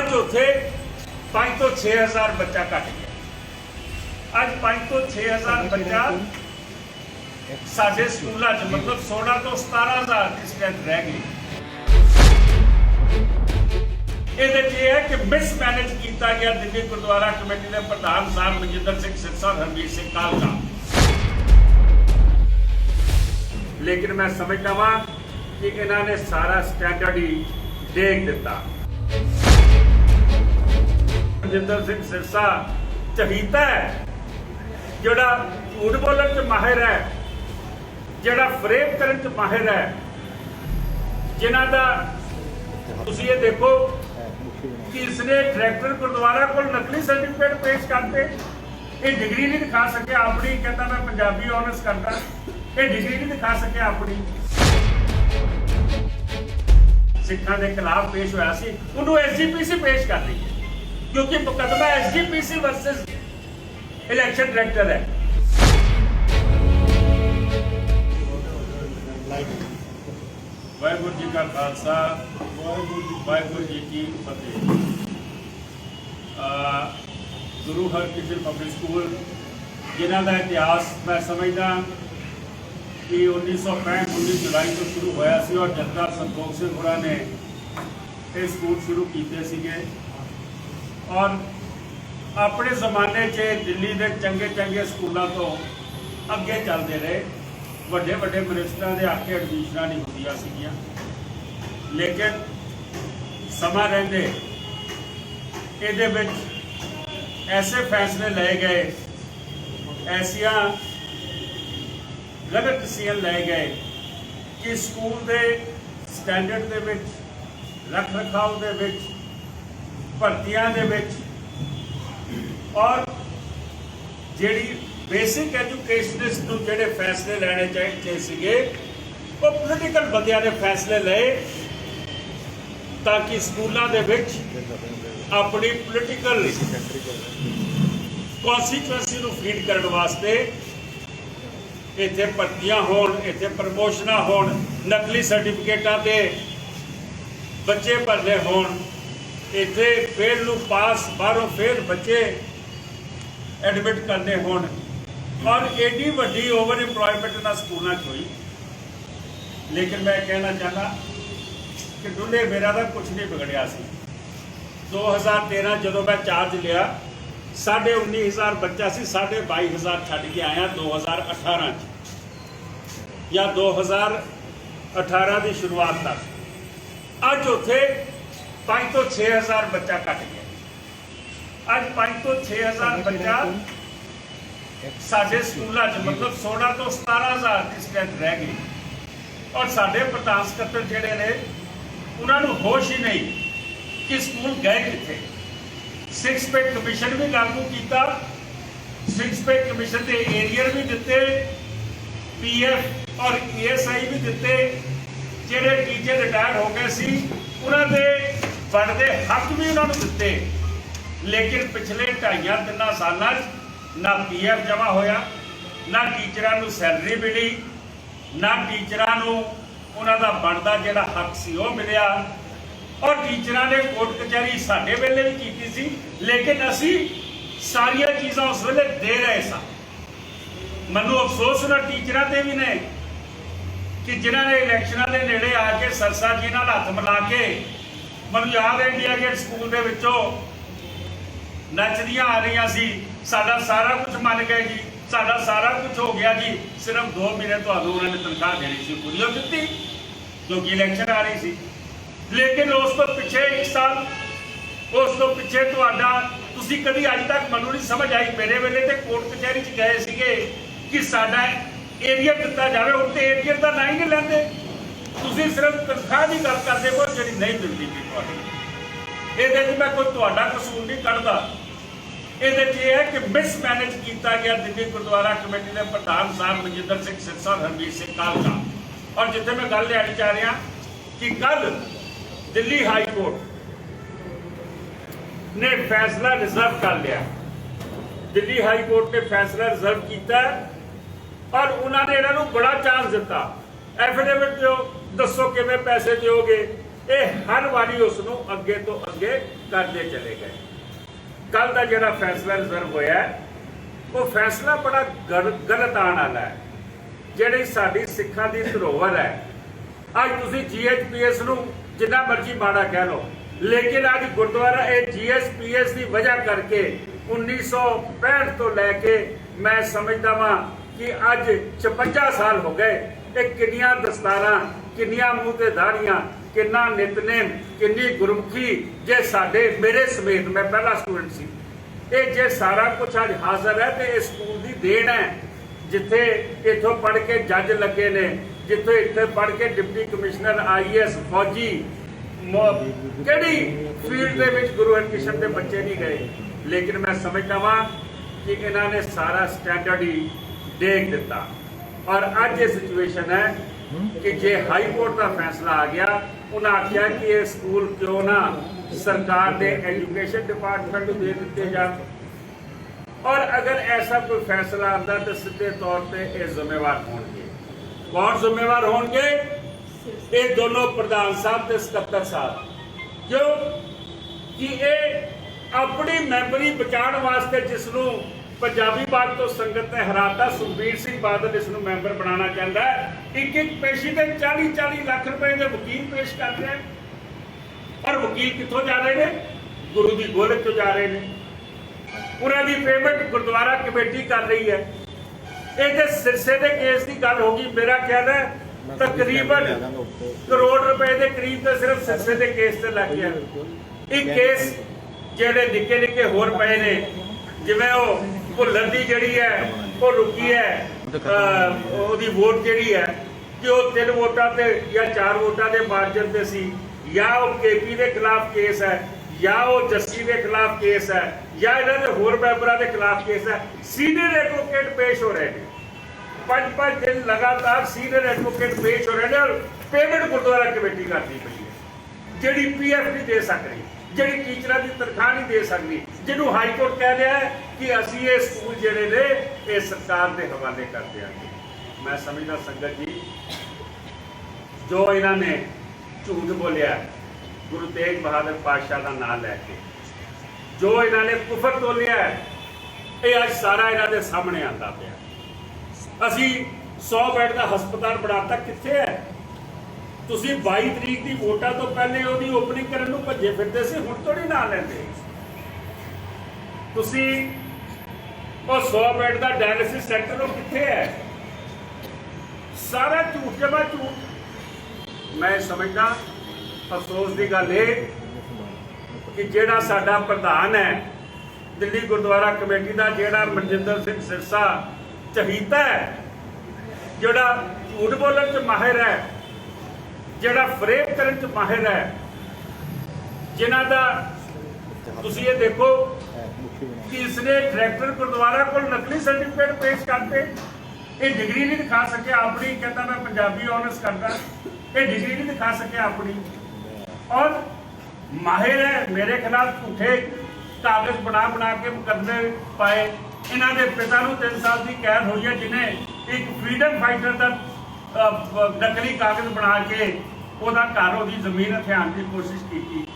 अज उत्थे 5 तो 6,000 बच्चा घट गया। अज 5 तो 6,000 बच्चा साडे स्कूलों च मतलब 16 तो 17,000 की स्ट्रेंथ रह गई। ये है कि मिसमैनेज किया गया दिल्ली गुरुद्वारा कमेटी के प्रधान साहब मनजिंदर सिंह सिरसा और हरमीत सिंह कालका। लेकिन मैं समझता वहां कि इन्होंने सारा स्टैंडर्ड ही देख दिता। मनजिंदर सिंह सिरसा चहीता है जोड़ा झूठ बोलने च माहिर है, जोड़ा फ्रेम करने च माहिर है, जिन्हों का तुसीं ये देखो कि इसने डायरैक्टर गुरुद्वारा को नकली सर्टिफिकेट पेश करते, ये डिग्री नहीं दिखा सके अपनी, कहता मैं पंजाबी ऑनर्स करता, ये डिग्री नहीं दिखा सके अपनी। सिखा के खिलाफ पेश होया सी, उन्होंने SGPC पेश कर दी है क्योंकि मुकदमा SGPC वर्सेस इलेक्शन डायरेक्टर है। वाहिगुरू जी का खालसा, वाहिगुरू जी की फतेह। गुरु हरकृष्ण पब्लिक स्कूल जिन्हों का इतिहास मैं समझदा कि 1965 19 जुलाई तो शुरू होया सी और जत्था संतोख सिंह होरा ने ये स्कूल शुरू किए सीगे और अपने जमाने च दिल्ली के चंगे चंगे स्कूलों तो अगे चलते रहे। ਵੱਡੇ ਵੱਡੇ ਮਿਨਿਸਟਰਾਂ ਦੇ ਆਕੇ ਐਡਮਿਸ਼ਨਾਂ नहीं ਹੁੰਦੀਆਂ ਸੀਗੀਆਂ, लेकिन ਸਮਾਂ ਰਹਿੰਦੇ ਇਹਦੇ ਵਿੱਚ ऐसे फैसले लए गए, ऐसिया गलत डिसीजन लए गए कि स्कूल के स्टैंडर्ड दे विच, रख रखाव दे विच, भर्तियां दे विच और जिहड़ी बेसिक एजुकेशनिस्ट नूं जिहड़े फैसले लैने चाहिए सीगे वो पोलिटिकल बंदियां ने फैसले लए ताकि स्कूलों दे विच अपनी पोलिटिकल कॉन्स्टिट्यूएंसी नूं फीड करने वास्ते इत्थे भर्तियां होण, इत्थे प्रमोशनां होण, नकली सर्टिफिकेटां ते बच्चे भरने होण, इत्थे फेल नूं पास बाहरों फेल बच्चे एडमिट करने होण और एडी वड्डी ओवर इंप्लॉयमेंट ना स्कूलों हुई। लेकिन मैं कहना चाहता कि डुले मेरा तो कुछ नहीं बिगड़िया सी। 2013 जो मैं चार्ज लिया 19,500 बच्चा सी, 22,500 छड्ड के आया 2018 या 2018 की शुरुआत तक। अज उत्थे 5 तो 6,000 बच्चा घट गया। अज 5 तो 6,000 बच्चा साडे स्कूलों च मतलब 16 तो 17,000 की स्ट्रेंथ रह गई और साडे प्रधान सकत्तर जिहड़े ने उन्होंने होश ही नहीं कि स्कूल गए किथे। 6 पे कमीशन भी लागू किया, 6 पे कमीशन के एरियर भी दिते, PF और ESI भी दिते। जिहड़े टीचर रिटायर हो गए सी उन्होंने बनते हक भी उन्होंने दिते, लेकिन पिछले 2.5-3 सालों ना PF जमा होया, ना टीचरों को सैलरी मिली, ना टीचरों को उन्होंने बनता जोड़ा हक सी वो मिलया। और टीचरों ने कोर्ट कचहरी साढ़े वेले भी की सी, लेकिन असी सारिया चीज़ा उस वेले दे रहे सा। मनु अफसोस उन्होंने टीचरों से भी ने कि जिन्होंने इलैक्शनों के नेड़े आके सरसा जी नाल हथ मिला के, मैं याद है इंडिया गेट स्कूल के विचों नचदियां आ रही सी, साडा सारा कुछ मन गए जी, साडा सारा कुछ हो गया जी, सिर्फ 2 महीने तो उन्होंने तनख्वाह देनी सी, पूरी हो दी क्योंकि इलैक्शन आ रही सी। लेकिन उस तो पिछे 1 साल, उस तो पिछे तुसीं कभी अज तक मैनूं नहीं समझ आई। मेरे वेले तो कोर्ट कचहरी च गए सीगे कि साडा एरियर दिता जाए, उस तो एरियर का ना ही नहीं लैंदे, तुसीं सिर्फ तनख्वाह की गल करदे हो जिहड़ी नहीं मिलती पई तुहानूं। ਇਹਦੇ 'ਚ मैं कोई तुहाडा कसूर नहीं कढ़दा। ਇਹਦੇ 'ਚ ਇਹ है कि मिसमैनेज किया गया दिल्ली गुरुद्वारा कमेटी के प्रधान साहब मनजिंदर सिंह सिरसा और हरमीत सिंह कालका। और जिथे मैं गल लियानी चाह रहा कि कल दिल्ली हाई कोर्ट ने फैसला रिजर्व कर लिया, दिल्ली हाई कोर्ट ने फैसला रिजर्व किया और उन्होंने इन्हों बड़ा चांस दिता। एफिडेविट दो, दसो किवें पैसे दोगे, ये हर वारी उसनों अगे तो अगे करते चले गए। कल का जिहड़ा फैसला रिजर्व होया वो फैसला बड़ा गलत आने वाला है। जिहड़ी साडी सिखां दी धरोहर है, अज तुसीं GHPS नूं जिन्ना मर्जी माड़ा कह लो, लेकिन अज गुरुद्वारा GSPS की वजह करके 1965 तो लैके मैं समझदा वां कि अज 56 साल हो गए। ये किन्नियां दस्तारां, किन्नियां मूँह ते दाड़ियां, किन्ना नितनेम, किन्नी गुरमुखी, जे साडे मेरे समेत, मैं पहला स्टूडेंट सी, ये जे सारा कुछ अज हाजिर है तो इस स्कूल की देन है। जिथे इथों पढ़ के जज लगे ने, जिथे इतने पढ़ के डिप्टी कमिश्नर IAS फौजी किहड़ी फील्ड दे विच गुरु हरकृष्ण के बच्चे नहीं गए। लेकिन मैं समझदा वां कि इन्होंने सारा स्टैंडर्ड ही देख दिता। और अज ये सिचुएशन है कि जे हाई कोर्ट का फैसला आ गया, उन्हें आख्या कि ये स्कूल क्यों ना सरकार के एजुकेशन डिपार्टमेंट को दे दिते जाए। और अगर ऐसा कोई फैसला आता तो सीधे तौर पे ये जिम्मेवार होंगे। कौन जिम्मेवार होंगे? ये दोनों प्रधान साहब ते सकत्तर साहब। क्यों कि ये अपनी मैंबरी बचाने वास्ते जिसनों पंजाबी बाग तो संगत ने हराता, सुखबीर सिंह बादल इसनों मैंबर बनाना चाहता है। एक पेशी के 40-40 लाख रुपए के वकील पेश कर रहे हैं। और वकील कितों जा रहे हैं? गुरु की गोलक तो जा रहे हैं। उन्होंने पेमेंट गुरुद्वारा कमेटी कर रही है। ये सिरसे के केस की गल होगी, मेरा ख्याल है तकरीबन करोड़ रुपए के करीब तो सिर्फ सिरसे के केस से लग गया। एक केस जेडे निके निके होर पे ने, जिवें वो भुल्लर दी जिहड़ी है वो रुकी है, ओदी वोट जिहड़ी है कि वो 3 वोटां ते या 4 वोटां के मार्जन से सी, या वो KP के खिलाफ केस है, या वो जस्सी के खिलाफ केस है, या इन्होंने होर मैंबरों के खिलाफ केस है। सीनियर एडवोकेट पेश हो रहे हैं, 5-5 दिन लगातार सीनियर एडवोकेट पेश हो रहे हैं। और पेमेंट गुरुद्वारा कमेटी करती पई है, जिहड़ी PF नहीं दे सकती, जिहड़ी टीचर की तनख्वाह नहीं दे सकती, जिन्होंने हाईकोर्ट कह दिया है कि असी ये स्कूल जिहड़े ने ये सरकार के हवाले कर देंगे। मैं समझदा संगत जी, जो इन्होंने झूठ बोलिया गुरु तेग बहादुर पातशाह का नाम लैके, जो इन्होंने कुफर तोलिया है, ये अज सारा इन्हों के सामने आता पाया। असी 100 बैड का हस्पताल बनाता कित्थे है? तुसी 22 तरीक की वोटा तो पहले उसकी ओपनिंग करने को भजे फिरते से, हुण थोड़ी ना लेंदे। तुसी वो 100 बैड का डायलिसिस सेंटर वो कित्थे है? सारा झूठ जमा झूठ। मैं समझदा अफसोस की गल है कि जिहड़ा साडा प्रधान है दिल्ली गुरुद्वारा कमेटी का, जिहड़ा मनजिंदर सिंह सिरसा चहीता है, जिहड़ा झूठ बोलण च माहिर है, जिहड़ा फ्रेम करन च माहिर है, जिन्हां दा तुसीं ये देखो कि इसने डायरैक्टर गुरुद्वारा को नकली सर्टिफिकेट पेश करते, ये डिग्री नहीं दिखा सके अपनी, कहता मैं पंजाबी ऑनर्स करता, ये डिग्री नहीं दिखा सके अपनी। और माहिर है मेरे खिलाफ झूठे कागज बना के मुकदमे पाए। इन्हों के पिता को 3 साल की कैद हुई है, जिन्हें एक फ्रीडम फाइटर का नकली कागज बना के वह घर वो जमीन हथियान की कोशिश की।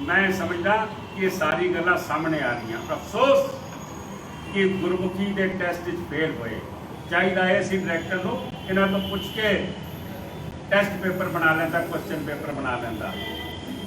मैं समझदा कि ये सारी गल्लां सामने आ रही। अफसोस कि गुरमुखी के टैसट फेल होए। चाहिए सी डायरैक्टर को इन्हों तो पूछ के टैसट पेपर बना लेंदा, क्वेश्चन पेपर बना लेंदा।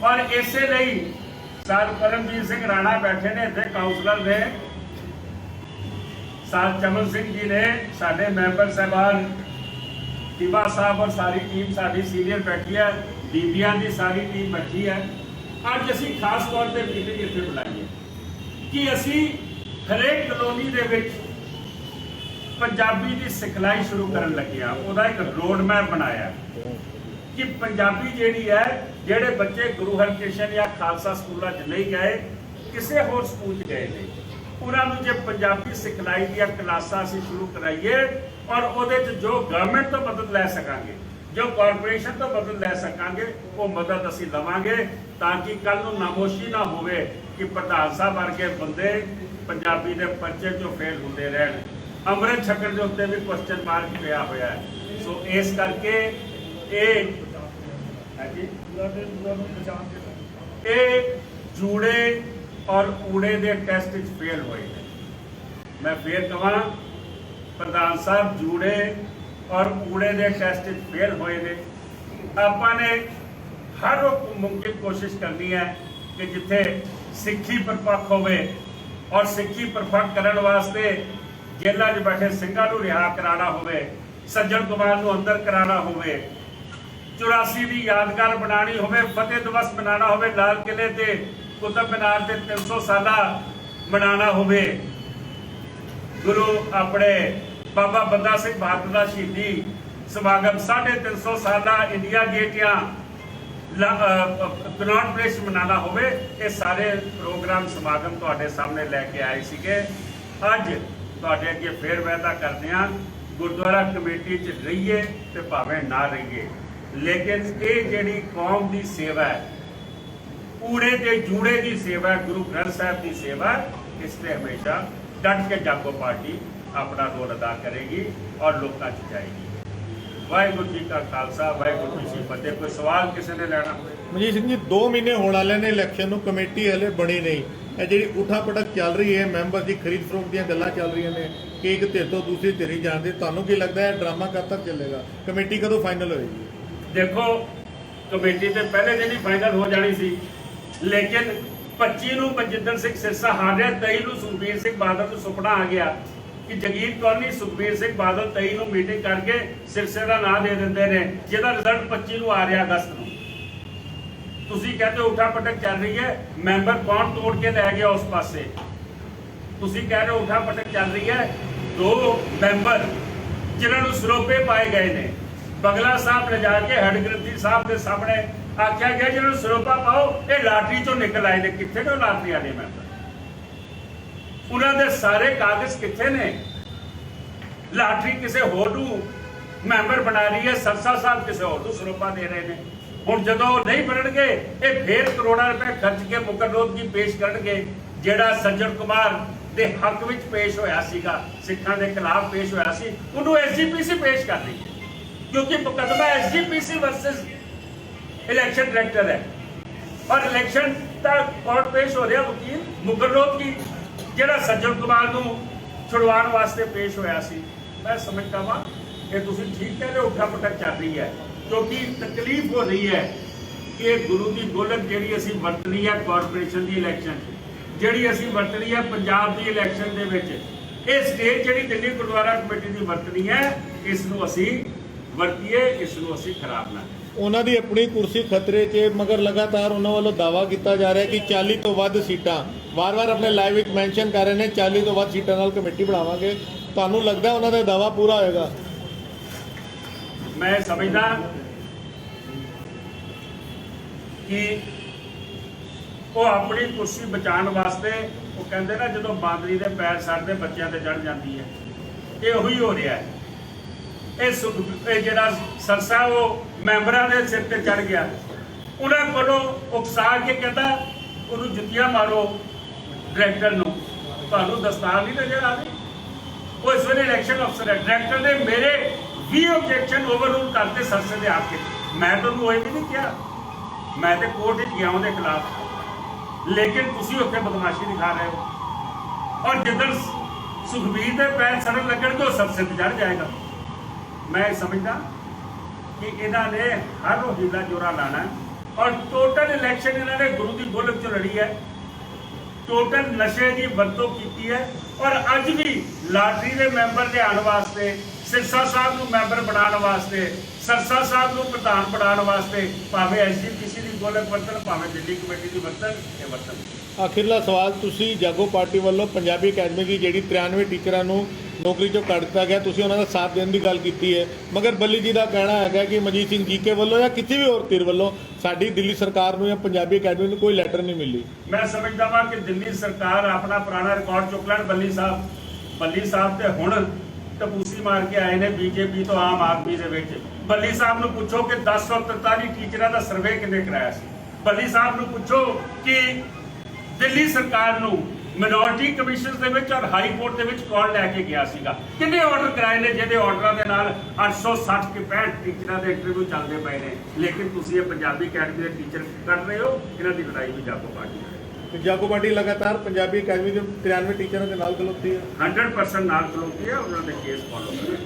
और इसे लिए सर परमजीत सिंह राणा बैठे ने, इतने काउंसलर ने, सर चमन सिंह जी ने, साडे मैंबर साहबान तिवा साहब और सारी टीम साडी सीनियर बैठी है, बीबियां की सारी टीम बैठी है। अज असी खास तौर पर मीटिंग इतने बुलाई है कि असी हरेक कलोनी दे विच पंजाबी की सिखलाई शुरू करन लगे हाँ। उसका एक रोड मैप बनाया कि पंजाबी जिहड़ी है, जिहड़े बच्चे गुरु हरकृष्ण या खालसा स्कूलों नहीं गए, किसी होर स्कूल गए नहीं, उन्होंने जो पंजाबी सिखलाई दी क्लासां असीं शुरू कराइए और उहदे च जो गवर्नमेंट तो मदद लै सकांगे, जो कॉरपोरेशन तो मदद लै सकांगे, वो मदद असीं लवांगे, ताकि कल नूं नामोशी ना होवे कि प्रधान साहब वर्गे बंदे पंजाबी के पर्चे चों फेल होंदे रहन। अमृत छकण के उत्ते भी क्वेश्चन मार्क पिया होया है। सो इस करके ये ਇਹ ਜੂੜੇ और ਊੜੇ ਦੇ ਟੈਸਟ ਵਿੱਚ ਫੇਲ ਹੋਏ ਨੇ। ਮੈਂ ਫੇਰ ਕਹਾਂ ਪ੍ਰਧਾਨ ਸਾਹਿਬ ਜੂੜੇ और ਊੜੇ ਦੇ ਟੈਸਟ ਵਿੱਚ ਫੇਲ ਹੋਏ ਨੇ। ਆਪਾਂ ਨੇ हर मुमकिन कोशिश करनी है कि जिथे सिक्खी परपक्ष होवे और सिक्खी परपक्ष करने वास्ते जेलों च बैठे सिंघां नूं रिहा कराना होवे, सज्जन कुमार नूं अंदर कराना होवे, 84 की यादगार बनानी होवे, फतेह दिवस मनाना होवे, लाल किले ते कुतुब मीनार ते 300 साला मनाना होवे, गुरु अपने बाबा बंदा सिंह बहादुर दा शहीदी समागम 350 साला इंडिया गेट या कनॉट प्लेस मनाना होवे। ये सारे प्रोग्राम समागम तुहाडे सामने लैके आए सीगे। अज तुहाडे अगे फिर वायदा करते हैं गुरुद्वारा कमेटी च रहिए ते भावें ना रहिए, लेकिन ये जिहड़ी कौम की सेवा है, ऊड़े ते जूड़े की सेवा, गुरु ग्रंथ साहब की सेवा, इससे हमेशा डट के जागो पार्टी अपना रोल अदा करेगी और लोगों च जाएगी। वाहिगुरू जी का खालसा, वाहिगुरू जी की फतेह। कोई सवाल किसी ने लेना? ਮਨਜੀਤ ਸਿੰਘ ਜੀ 2 ਮਹੀਨੇ ਹੋਣ ਵਾਲੇ ਨੇ ਇਲੈਕਸ਼ਨ ਨੂੰ, ਕਮੇਟੀ ਹਲੇ ਬਣੀ ਨਹੀਂ। ਇਹ ਜਿਹੜੀ ਉਠਾ ਪਟਕ ਚੱਲ ਰਹੀ ਹੈ, ਮੈਂਬਰ ਦੀ ਖਰੀਦ ਫਰੋਖਤ ਦੀਆਂ ਗੱਲਾਂ ਚੱਲ ਰਹੀਆਂ ਨੇ ਕਿ ਇੱਕ ਧਿਰ ਤੋਂ ਦੂਸਰੀ ਧਿਰ ਹੀ ਜਾਣਦੇ, ਤੁਹਾਨੂੰ ਕੀ ਲੱਗਦਾ ਹੈ ਡਰਾਮਾ ਕਦ ਤੱਕ ਚੱਲੇਗਾ? ਕਮੇਟੀ ਕਦੋਂ ਫਾਈਨਲ ਹੋਏਗੀ? देखो कमेटी तो पहले दिन ही फाइनल हो जानी सी, लेकिन 25 ਨੂੰ ਮਨਜਿੰਦਰ ਸਿੰਘ ਸਿਰਸਾ ਹਾਰ ਰਿਹਾ, 23 ਨੂੰ ਸੁਖਬੀਰ ਸਿੰਘ ਬਾਦਲ ਨੂੰ ਸੁਪਨਾ ਆ ਗਿਆ कि जगीर कौर नहीं सुखबीर सिंह बादल 23 ਨੂੰ मीटिंग करके सिरसे का नाम दे देंगे ने, जिहदा रिजल्ट 25 ਨੂੰ आ रहा अगस्त ਨੂੰ। तुसीं कहते हो उठा पटक चल रही है, मैंबर कौन तोड़ के लै गया उस पासे? तुसीं कह रहे हो उठा पटक चल रही है, 2 मैंबर जिन्होंने सरोपे पाए गए ने, बगला साहब ले जाके हडग्रंथी साहब के सामने आख्या गया जिन्होंने सरोपा पाओ ये लाटरी चो निकल आए ने। कितने ने लाटरी वाले मैंबर? उन्होंने सारे कागज कितने ने? लाटरी किसी होर मैंबर बना रही है, सरसा साहब किसी होर सरोपा दे रहे हैं। हुण जदों नहीं बनणगे ये फिर करोड़ों रुपए खर्च के मुकररोध की पेश करनगे, जिहड़ा सज्जन कुमार दे हक विच पेश होया सीगा, सिखां दे खिलाफ पेश होया सी, उन्होंने SGPC पेश कर दी क्योंकि मुकदमा SGPC वर्सेस इलेक्शन डायरेक्टर है और इलेक्शन तक कोर्ट पेश हो रहा वकील मुकररोध की ਜਿਹੜਾ ਸੱਜਣ ਕੁਮਾਰ ਨੂੰ ਛੁਡਵਾਉਣ ਵਾਸਤੇ ਪੇਸ਼ ਹੋਇਆ ਸੀ। मैं समझता वा कि तुसीं ठीक कह रहे हो, उठा पटक चल रही है क्योंकि तकलीफ हो रही है कि गुरु की गोलक जिहड़ी असीं वरतनी है कॉरपोरेशन की इलैक्शन, जिहड़ी असीं वरतनी है पंजाब की इलैक्शन दे विच, ये स्टेज जिहड़ी दिल्ली गुरुद्वारा कमेटी की वरतनी है, इसनूं असीं वरतीए, इसनूं असीं खराब ना। ਉਹਨਾਂ ਦੀ ਆਪਣੀ ਕੁਰਸੀ ਖਤਰੇ 'ਚ, ਮਗਰ ਲਗਾਤਾਰ ਉਹਨਾਂ ਵੱਲੋਂ ਦਾਅਵਾ ਕੀਤਾ ਜਾ ਰਿਹਾ ਕਿ 40 ਤੋਂ ਵੱਧ ਸੀਟਾਂ, ਵਾਰ-ਵਾਰ ਆਪਣੇ ਲਾਈਵ ਵਿੱਚ ਮੈਂਸ਼ਨ ਕਰ ਰਹੇ ਨੇ 40 ਤੋਂ ਵੱਧ ਸੀਟਾਂ ਨਾਲ ਕਮੇਟੀ ਬਣਾਵਾਂਗੇ। ਤੁਹਾਨੂੰ ਲੱਗਦਾ ਉਹਨਾਂ ਦਾ ਦਾਅਵਾ ਪੂਰਾ ਹੋਏਗਾ? मैं समझदा कि वो अपनी कुर्सी बचाने वास्ते वो कहते ना जो बांदरी के पैर सड़ते बच्चों से चढ़ जाती है, ये वही हो रहा है। ये जो सरसा वो मैंबरों के सिर पर चढ़ गया, उन्होंने को उकसा के कहता उन्होंने जुतियां मारो डायरैक्टर नूं, तुहानूं दस्तार नहीं नजर आ रही? वो इस वे इलैक्शन अफसर है, डायरैक्टर ने मेरे 20 ऑब्जेक्शन ओवररूल करते सरसे के आके। मैं तो कोई भी नहीं किया, मैं तो कोर्ट गया उनके खिलाफ, लेकिन तुसीं उत्थे बदमाशी दिखा रहे हो और जिदन सुखबीर के पैर सड़न लगन तो सरसे पर चढ़ जाएगा। मैं समझदा कि इन्होंने हर वो हीला जोरा लाना है और टोटल इलैक्शन इन्होंने गुरु की गोलक च लड़ी है, टोटल नशे की वरतों की है और अज भी लाटरी के मैंबर लियाण वास्ते, सिरसा साहब को मैंबर बनाने वास्ते, सरसा साहब को प्रधान बनाने वास्ते भावें SGPC की गोलक वरतन, भावें दिल्ली कमेटी की वरतन, ये वरतन। आखिरला सवाल, तुसी जागो पार्टी वालों पंजाबी अकैडमी की जिहड़ी 93 टीचरां नूं नौकरी चों कढ दिता गया, तुसी उन्हां दा साथ देने की गल कीती है, मगर बल्ली जी का कहना है कि मनजीत सिंह जी के वालों या किसी भी होर धिर वालों साडी दिल्ली सरकार नूं या पंजाबी अकैडमी नूं कोई लैटर नहीं मिली। मैं समझदा वां कि दिल्ली सरकार अपना पुराना रिकॉर्ड चुक लैण। बल्ली साहब ते हुण टपूसी मार के आए ने बीजेपी तो आम आदमी दे विच। बल्ली साहब नूं पुछो कि 1043 टीचरां दा सर्वे किन्ने कराया सी। बल्ली साहब नूं पुछो कि दिल्ली सरकार नूं ਮਿਨੋਰਟੀ ਕਮਿਸ਼ਨ ਦੇ ਵਿੱਚ ਔਰ ਹਾਈ ਕੋਰਟ ਦੇ ਵਿੱਚ ਕੌਣ ਲੈ ਕੇ ਗਿਆ ਸੀਗਾ? ਕਿੰਨੇ ਆਰਡਰ ਕਰਾਏ ਨੇ ਜਿਹਦੇ ਆਰਡਰਾਂ ਦੇ ਨਾਲ 860 ਕੇ 65 ਟੀਚਰਾਂ ਦੇ ਇੰਟਰਵਿਊ ਚੱਲਦੇ ਪਏ ਨੇ, ਲੇਕਿਨ ਤੁਸੀਂ ਇਹ ਪੰਜਾਬੀ ਅਕੈਡਮੀ ਦੇ ਟੀਚਰ ਕੱਢ ਰਹੇ ਹੋ। ਇਹਨਾਂ ਦੀ ਲੜਾਈ ਵੀ ਜਾਗੋ ਪਾਰਟੀ ਹੈ। ਤੇ ਜਾਗੋ ਪਾਰਟੀ ਲਗਾਤਾਰ ਪੰਜਾਬੀ ਅਕੈਡਮੀ ਦੇ 93 ਟੀਚਰਾਂ ਦੇ ਨਾਲ ਖਲੋਤੀ ਹੈ। 100% ਨਾਲ ਖਲੋਤੀ ਹੈ, ਉਹਨਾਂ ਦੇ ਕੇਸ ਫੋਲੋ ਕਰੇ।